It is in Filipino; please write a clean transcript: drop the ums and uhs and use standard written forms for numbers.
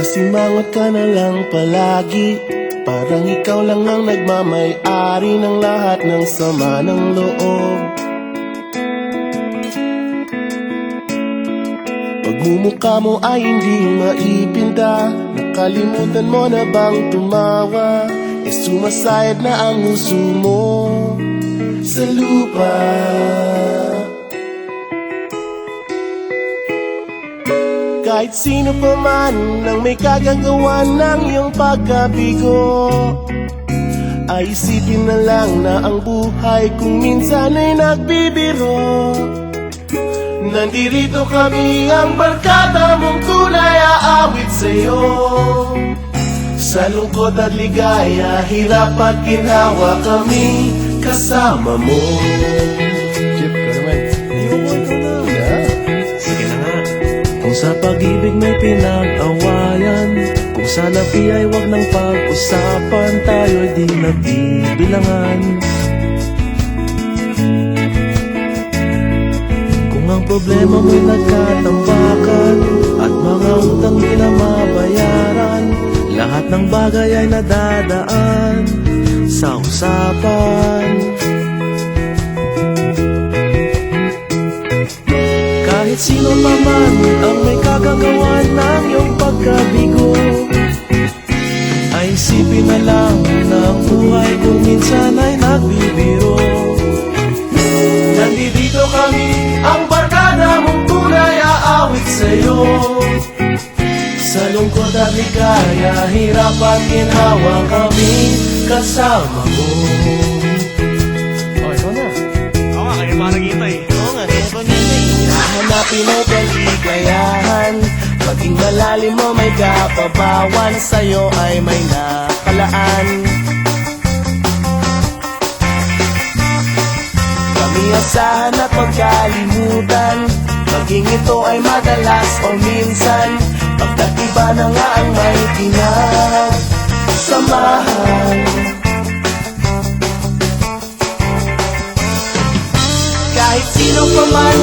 Masimangot ka na lang palagi, parang ikaw lang ang nagmamay-ari ng lahat ng sama ng loob. Pagmumukha mo ay hindi maipinta, nakalimutan mo na bang tumawa? E sumasayad na ang huso mo sa lupa. Kahit sino pa man ang may kagagawa ng iyong pagkabigo, ay isipin na lang na ang buhay kung minsan ay nagbibiro. Nandirito kami, ang barkada mong tunay aawit sa'yo. Sa lungkot at ligaya, hirap at ginhawa, kami kasama mo. Jeff, ka naman. Sige na nga. Kung sa pag-ibig may pinag-awayan, kung sa labi ay wag nang pag-usapan, tayo'y di nagbibilangan. Kung ang problema mo'y nagkatambakan at mga utang di na mabayaran, lahat ng bagay ay nadadaan sa usapan. Kahit sino pa man ang may kagagawa ng iyong pagkabigo, ay isipin na lang na ang buhay kung minsan ay nagbibiro. Nandito kami, ang barkada mong tunay aawit sa'yo. Sa lungkot at ligaya, hirap at ginhawa, kami kasama mo. Oh, ikaw na. Oo nga, kaya pa nag-iintay. Oo nga, kaya pa nilay. Hanapin mo kaligayahan, maging malalim mo may kapabawan, sa'yo ay may nakalaan. Kami asahan at magkalimutan, maging ito ay madalas o minsan, pagkat iba na nga ang may pinagsamahan. Kahit sino pa man